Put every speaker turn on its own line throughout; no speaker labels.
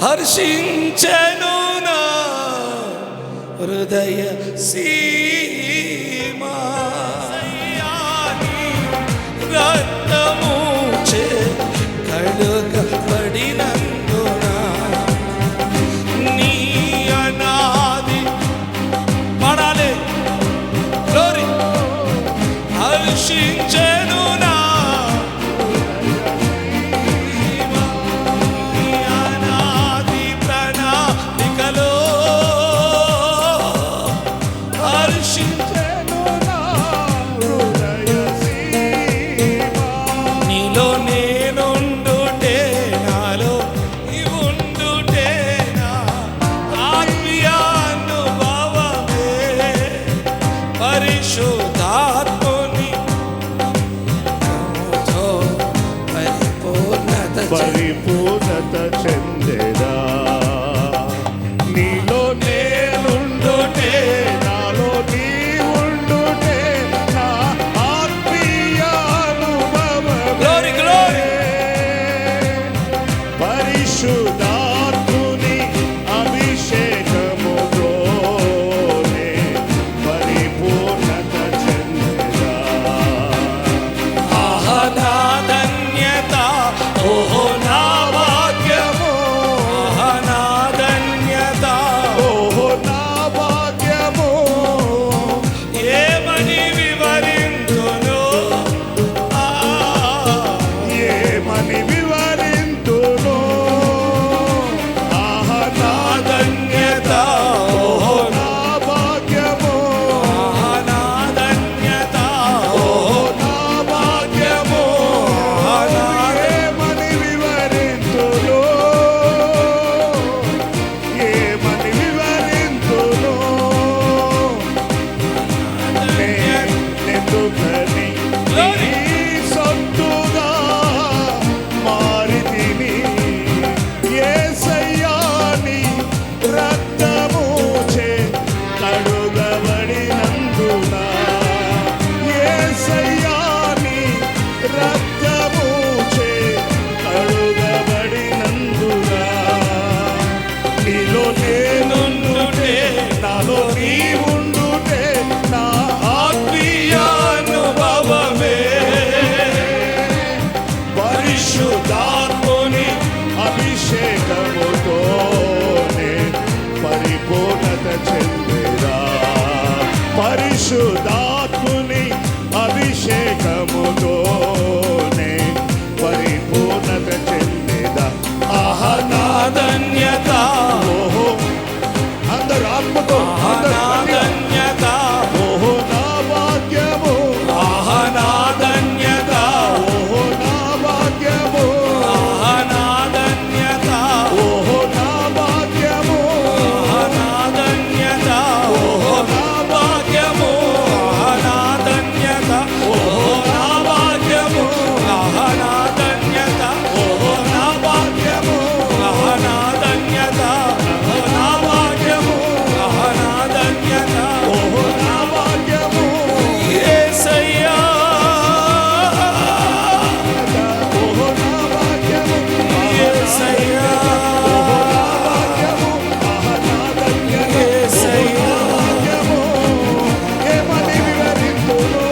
హర్షించెను నా హృదయ సీమా. రక్తము చే కడుగబడినందున నీ అనాది పడాలి గ్లోరీ హర్షించెను నా అనాది ప్రణాళికలో హర్షించెను నా హృదయ సీమా. నీలో నేనుండుటే నాలో నీవుండుటే నా ఆత్మీయ అనుభవమే పరిశుద్ధాత్ముని
పరిపూర్ణత చెందేదా. నీలో నేనుండుటే నాలో నీవుండుటే నా ఆత్మీయ
Glory, glory.
అనుభవమే పరిశుద్ధాత్ముని అభిషేకముతోనే పరిపూర్ణత చెందేదా.
ఆహా నా ధన్యత ఓహో నా భాగ్యము. ఆహా నా ధన్యత
ఓహో నా భాగ్యము.
ఏమని వివరింతును
ఏమని వివరింతును. ఆహా నా
ధన్యత ఓహో
నా భాగ్యము.
ఆహా నా ధన్యత ఓహో
నా భాగ్యము.
ఆహా నా
ఏమని వివరింతును. ఏమని వివరింతును. నేనెందుకని నీ సొత్తుగా మారితిని. యేసయ్యా నీ రక్తము చే కడుగబడినందున. యేసయ్యా నీ రక్తము చే కడుగబడినందున. నీలో నేనుండుటే నాలో నీవుండుటే నా
ఆత్మీయ అనుభవమే
పరిశుద్ధాత్ముని అభిషేకముతోనే పరిపూర్ణత చెందేదా. పరిశుద్ధాత్ముని అభిషేకముతోనే పరిపూర్ణత చెందేదా. ఆహా నా
ధన్యత
ఓహో అందరు ఆత్మతో
ఆహా
అందరు
నా ధన్యత
ఓహో నా భాగ్యము.
ఆహా నా ధన్యత
ఓహో నా భాగ్యము.
ఆహా నా ధన్యత
ఓహో నా భాగ్యము.
ఆహా నా ధన్యత ఓహో నా భాగ్యము. ఆహా నా ధన్యత ఓహో నా భాగ్యము. ఆహా నా ధన్యత ఓహో నా భాగ్యము. ఆహా నా ధన్యత ఓహో నా భాగ్యము. ఆహా నా ధన్యత
ఓహో నా భాగ్యము.
యేసయ్యా
ఓహో నా భాగ్యము.
యేసయ్యా
ఓహో నా భాగ్యము. ఆహా నా ధన్యత.
యేసయ్యా
భాగ్యము. ఏమని వివరింతును.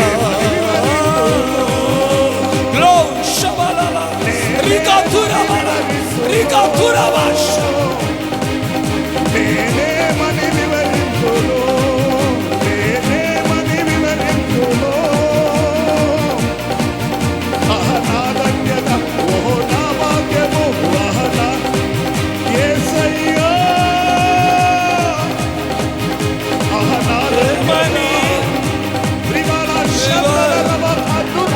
ఏమని వివరింతును.
Glory, shabalala, rikaturabala, rikaturabash.
నేనేమని వివరింతును. నేనేమని వివరింతును. ఆహా నా ధన్యత. ఓహో నా భాగ్యము. ఆహా నా యేసయ్యా. ఆహా నా
ఏమని
త్రిమాల శబ్దరవ అద్దున.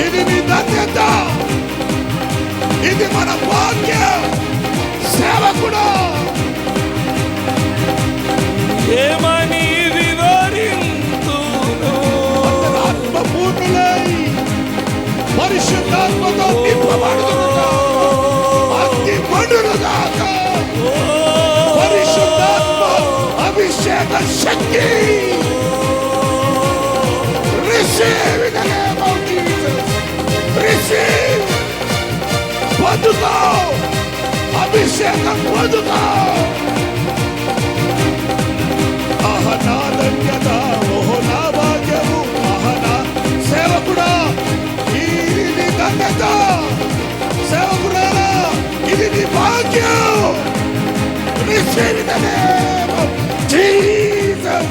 ఇది నీ ధన్యత. ఇది మన భాగ్యం. సేవకుడు
ఏమని వివరింతును.
ఆత్మపూర్ణులై పరిశుద్ధాత్మతో నింపబడుదురుగా. అగ్ని మండునుగాక. పరిశుద్ధాత్మ అభిషేక శక్తి. Receive in the name of Jesus. అభిషేకం పొందుకో. ఆహా నా ధన్యత, ఓహో నా భాగ్యము, ఆహా నా సేవకుడా ఇది నీ ధన్యత, సేవకురాలా ఇది నీ భాగ్యం. Receive in the name of Jesus.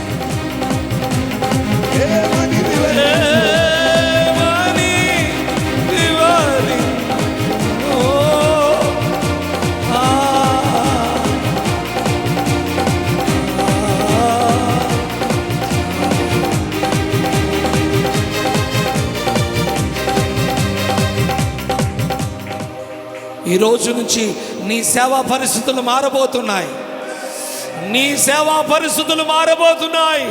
ఈ రోజు నుంచి నీ సేవా పరిస్థితులు మారబోతున్నాయి. నీ సేవా పరిస్థితులు మారబోతున్నాయి.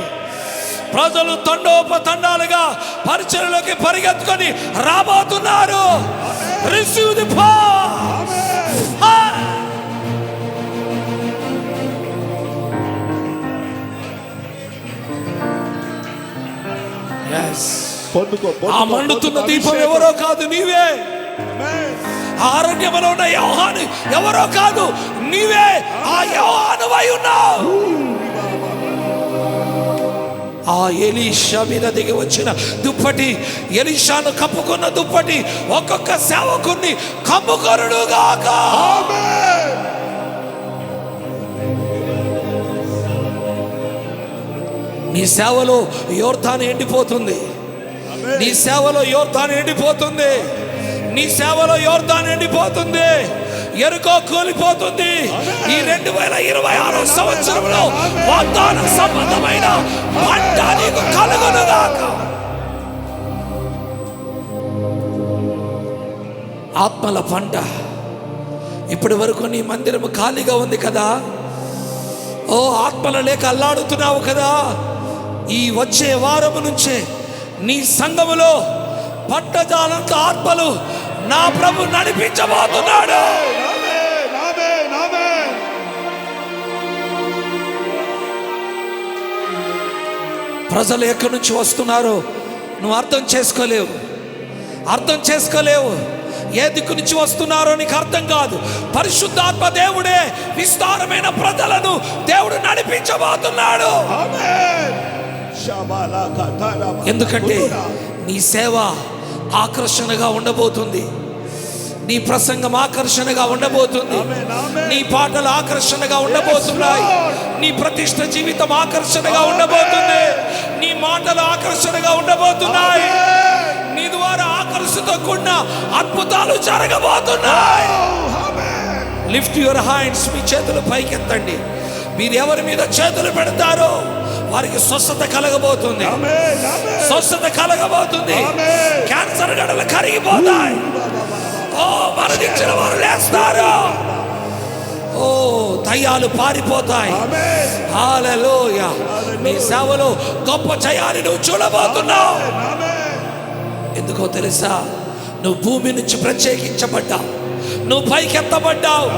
ప్రజలు తండోపతండాలుగా పరిచర్యలోకి పరిగెత్తుకొని రాబోతున్నారు. Receive the power. ఆ మండుతున్న దీపం ఎవరో కాదు, నీవే. ఆరణ్యములో ఉన్న యోహాను ఎవరో కాదు, నీవే ఆ యోహానువై ఉన్నావు. ఆ ఎలీషా మీద దిగి వచ్చిన దుప్పటి, ఎలీషాను కప్పుకున్న దుప్పటి ఒక్కొక్క సేవకుని కప్పుకొనుగాక. నీ సేవలో యోర్దాను ఎండిపోతుంది. నీ సేవలో యోర్దాను ఎండిపోతుంది. నీ సేవలో యోర్దాను ఎండిపోతుంది. ఎరుకో కూలిపోతుంది. ఈ 2026 సంవత్సరంలో వాగ్దాన సంబంధమైన పంట నీకు కలుగునుగాక. ఆత్మల పంట. ఇప్పటి వరకు నీ మందిరము ఖాళీగా ఉంది కదా. ఓ ఆత్మల లేక అల్లాడుతున్నావు కదా. ఈ వచ్చే వారము నుంచే నీ సంఘములో పట్టజాలంత ఆత్మలు నా ప్రభు నడిపించబోతున్నాడు. ప్రజలు ఎక్కడి నుంచి వస్తున్నారో నువ్వు అర్థం చేసుకోలేవు. ఏ దిక్కు నుంచి వస్తున్నారో నీకు అర్థం కాదు. పరిశుద్ధాత్మ దేవుడే విస్తారమైన ప్రజలను దేవుడు నడిపించబోతున్నాడు. ఎందుకంటే నీ సేవ ఆకర్షణగా ఉండబోతుంది. నీ ప్రసంగం ఆకర్షణగా ఉండబోతుంది. నీ పాటలు ఆకర్షణగా ఉండబోతున్నాయి. నీ ప్రతిష్ట జీవితం ఆకర్షణగా ఉండబోతుంది. నీ మాటలు ఆకర్షణగా ఉండబోతున్నాయి. నీ ద్వారా ఆకర్షణతో కూడిన అద్భుతాలు జరగబోతున్నాయి. Lift your hands. మీ చేతులు పైకెత్తండి. మీరు ఎవరి మీద చేతులు పెడతారో వారికి స్వస్థత కలగబోతుంది. స్వస్థత కలగబోతుంది. క్యాన్సర్ గడలు కరిగిపోతాయి. ఓ మరణించిన వారు లేస్తారు. ఓ దయ్యాలు పారిపోతాయి. హల్లెలూయా. నీ సేవలో గొప్ప జయాన్ని నువ్వు చూడబోతున్నావు. ఎందుకో తెలుసా? నువ్వు భూమి నుంచి ప్రత్యేకించబడ్డావు. నువ్వు పైకెత్తబడ్డావు.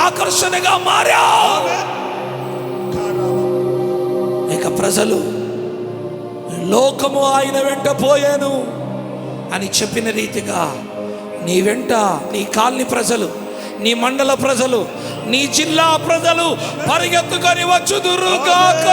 ఆకర్షణగా మారావు. ఇక ప్రజలు లోకము ఆయన వెంట పోయాను అని చెప్పిన రీతిగా నీ వెంట నీ కాలనీ ప్రజలు, నీ మండల ప్రజలు, నీ జిల్లా ప్రజలు పరిగెత్తుకొని వచ్చుదురుగాక.